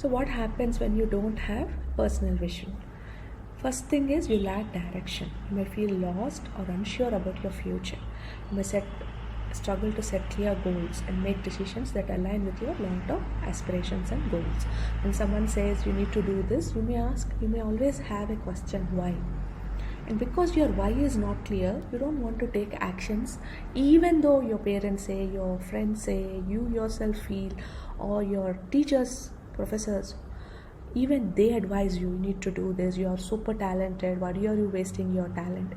So what happens when you don't have personal vision? First thing is you lack direction. You may feel lost or unsure about your future. You may struggle to set clear goals and make decisions that align with your long-term aspirations and goals. When someone says you need to do this, you may always have a question, why? And because your why is not clear, you don't want to take actions, even though your parents say, your friends say, you yourself feel, or your teachers, professors, even they advise you need to do this, you are super talented, why are you wasting your talent?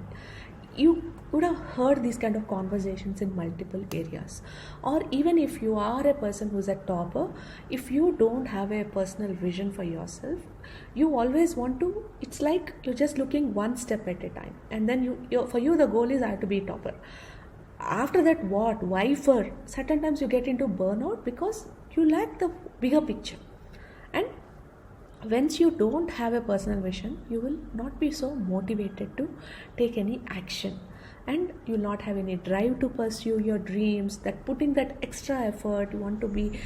You would have heard these kind of conversations in multiple areas. Or even if you are a person who's a topper, if you don't have a personal vision for yourself, you always want to, it's like you're just looking one step at a time, and then for you the goal is I have to be topper. After that, what, why? For certain times you get into burnout because you lack the bigger picture. And once you don't have a personal vision, you will not be so motivated to take any action, and you will not have any drive to pursue your dreams, that putting that extra effort, you want to be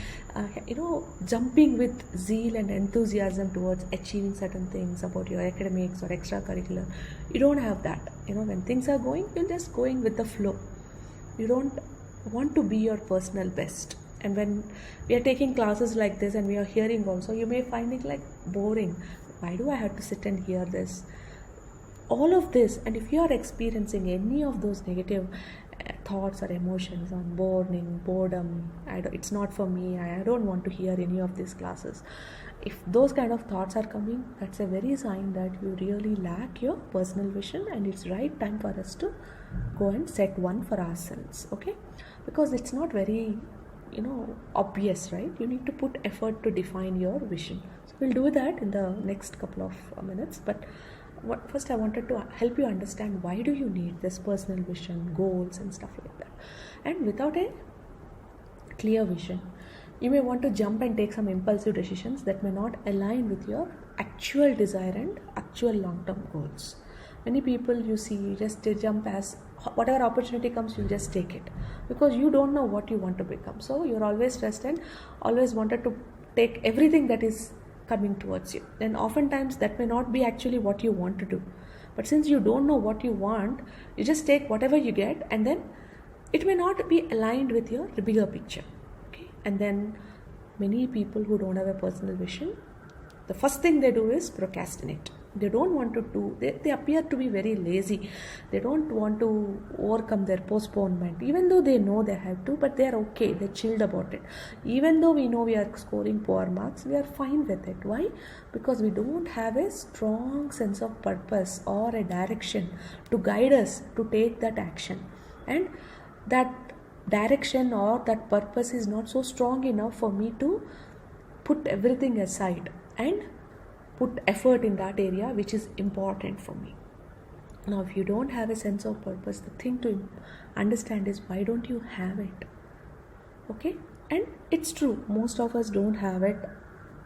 jumping with zeal and enthusiasm towards achieving certain things about your academics or extracurricular. You don't have that. When things are going, you're just going with the flow. You don't want to be your personal best. And when we are taking classes like this and we are hearing also, you may find it like boring. Why do I have to sit and hear this? All of this, and if you are experiencing any of those negative thoughts or emotions on boredom, it's not for me, I don't want to hear any of these classes. If those kind of thoughts are coming, that's a very sign that you really lack your personal vision, and it's right time for us to go and set one for ourselves, okay? Because it's not very obvious, right? You need to put effort to define your vision. So we'll do that in the next couple of minutes, but first I wanted to help you understand why do you need this personal vision, goals and stuff like that. And without a clear vision, you may want to jump and take some impulsive decisions that may not align with your actual desire and actual long-term goals. Many people you see just jump as whatever opportunity comes, you just take it because you don't know what you want to become. So you're always stressed and always wanted to take everything that is coming towards you. And oftentimes that may not be actually what you want to do. But since you don't know what you want, you just take whatever you get, and then it may not be aligned with your bigger picture. Okay? And then many people who don't have a personal vision, the first thing they do is procrastinate. They don't want to do, they appear to be very lazy. They don't want to overcome their postponement, even though they know they have to, but they're okay, they're chilled about it. Even though we know we are scoring poor marks, we are fine with it. Why? Because we don't have a strong sense of purpose or a direction to guide us to take that action. And that direction or that purpose is not so strong enough for me to put everything aside and put effort in that area which is important for me. Now, if you don't have a sense of purpose, the thing to understand is why don't you have it? Okay? And it's true, most of us don't have it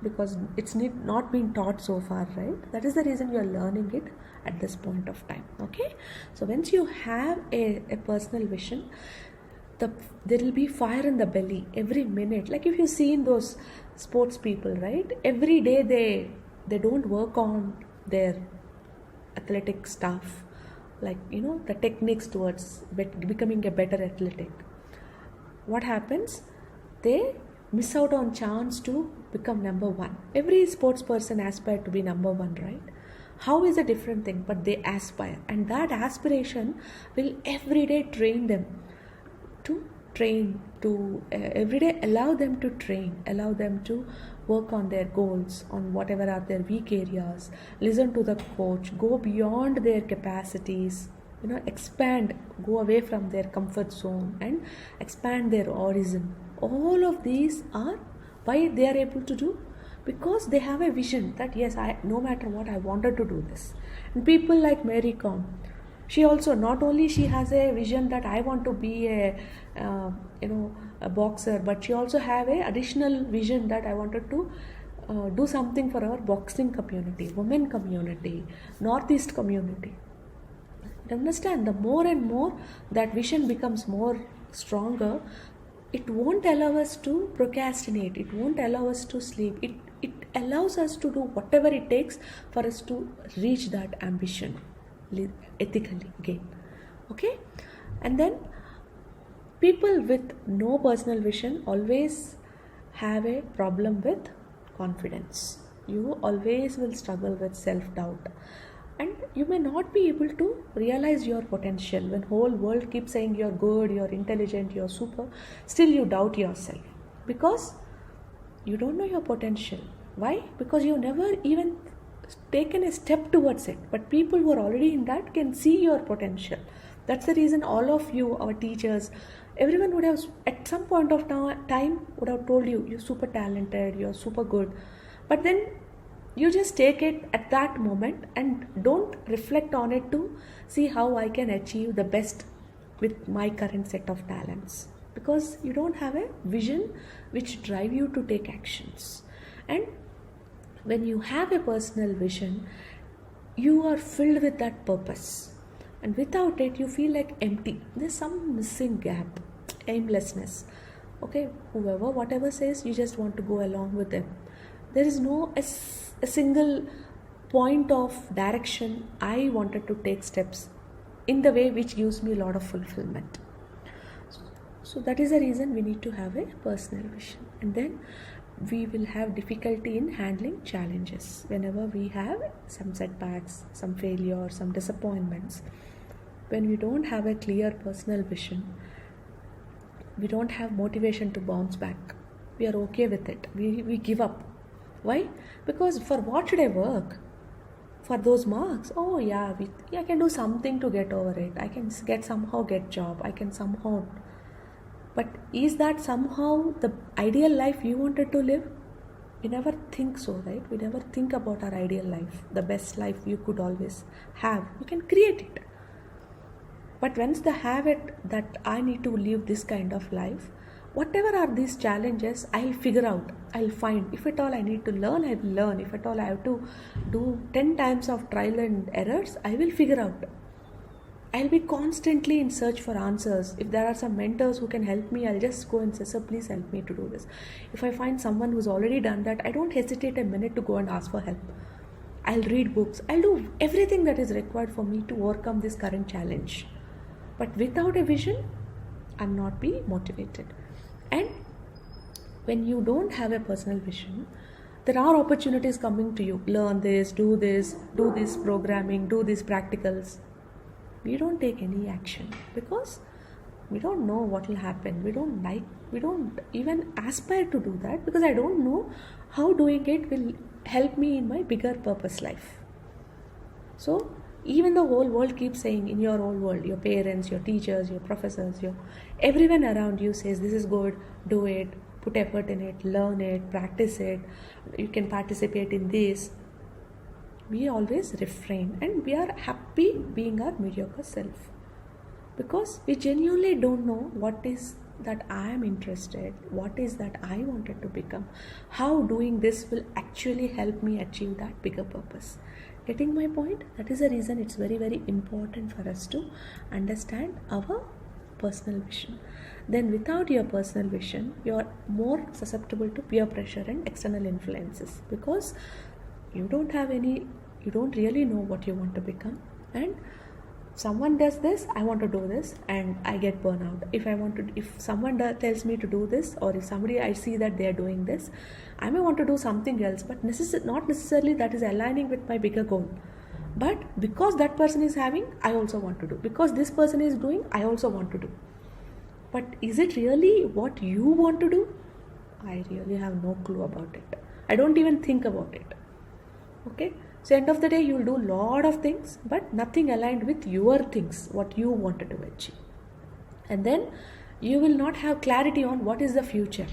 because it's not been taught so far, right? That is the reason you are learning it at this point of time. Okay? So once you have a personal vision, there will be fire in the belly every minute. Like if you've seen those sports people, right? Every day they don't work on their athletic stuff, like the techniques towards becoming a better athletic. What happens? They miss out on chance to become number one. Every sports person aspires to be number one, right? How is a different thing, but they aspire, and that aspiration will every day train them to every day allow them to work on their goals, on whatever are their weak areas, listen to the coach, go beyond their capacities, expand, go away from their comfort zone and expand their horizon. All of these are why they are able to do, because they have a vision that yes, no matter what, I wanted to do this. And people like Mary Kom, she also, not only she has a vision that I want to be a boxer, but she also have a additional vision that I wanted to do something for our boxing community, women community, Northeast community. You understand, the more and more that vision becomes more stronger, it won't allow us to procrastinate, it won't allow us to sleep, it allows us to do whatever it takes for us to reach that ambition ethically again. Okay? And then people with no personal vision always have a problem with confidence. You always will struggle with self-doubt, and you may not be able to realize your potential when whole world keeps saying you're good, you're intelligent, you're super. Still you doubt yourself because you don't know your potential. Why? Because you never even taken a step towards it. But people who are already in that can see your potential. That's the reason all of you, our teachers, everyone would have at some point of time would have told you you're super talented, you're super good. But then you just take it at that moment and don't reflect on it to see how I can achieve the best with my current set of talents, because you don't have a vision which drive you to take actions. And when you have a personal vision, you are filled with that purpose, and without it you feel like empty. There's some missing gap, aimlessness. Okay, whoever whatever says, you just want to go along with them. There is no a single point of direction I wanted to take steps in the way which gives me a lot of fulfillment. So that is the reason we need to have a personal vision. And then we will have difficulty in handling challenges whenever we have some setbacks, some failure, some disappointments. When we don't have a clear personal vision, we don't have motivation to bounce back. We are okay with it. We give up. Why? Because for what should I work? For those marks? Oh yeah, I can do something to get over it. I can somehow get job. I can somehow. But is that somehow the ideal life you wanted to live? We never think so, right? We never think about our ideal life, the best life you could always have. You can create it. But once they have it that I need to live this kind of life, whatever are these challenges, I'll figure out, I'll find. If at all I need to learn, I will learn. If at all I have to do 10 times of trial and errors, I will figure out. I'll be constantly in search for answers. If there are some mentors who can help me, I'll just go and say, sir, please help me to do this. If I find someone who's already done that, I don't hesitate a minute to go and ask for help. I'll read books. I'll do everything that is required for me to overcome this current challenge. But without a vision, I'll not be motivated. And when you don't have a personal vision, there are opportunities coming to you. Learn this, do this programming, do these practicals. We don't take any action because we don't know what will happen. We don't even aspire to do that because I don't know how doing it will help me in my bigger purpose life. So even the whole world keeps saying, in your whole world, your parents, your teachers, your professors, everyone around you says this is good, do it, put effort in it, learn it, practice it, you can participate in this. We always refrain and we are happy being our mediocre self because we genuinely don't know what is that I am interested, what is that I wanted to become, how doing this will actually help me achieve that bigger purpose. Getting my point? That is the reason it's very, very important for us to understand our personal vision. Then without your personal vision, you're more susceptible to peer pressure and external influences because you don't really know what you want to become, and someone does this, I want to do this, and I get burnout. If someone tells me to do this, or if somebody I see that they are doing this, I may want to do something else, but not necessarily that is aligning with my bigger goal. But because that person is having, I also want to do. Because this person is doing, I also want to do. But is it really what you want to do? I really have no clue about it. I don't even think about it. Okay? So end of the day, you will do a lot of things, but nothing aligned with your things, what you wanted to achieve. And then you will not have clarity on what is the future.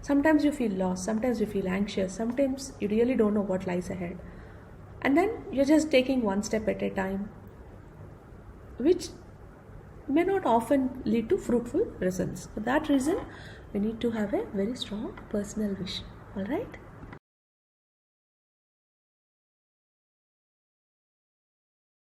Sometimes you feel lost, sometimes you feel anxious, sometimes you really don't know what lies ahead. And then you're just taking one step at a time, which may not often lead to fruitful results. For that reason, we need to have a very strong personal vision. All right?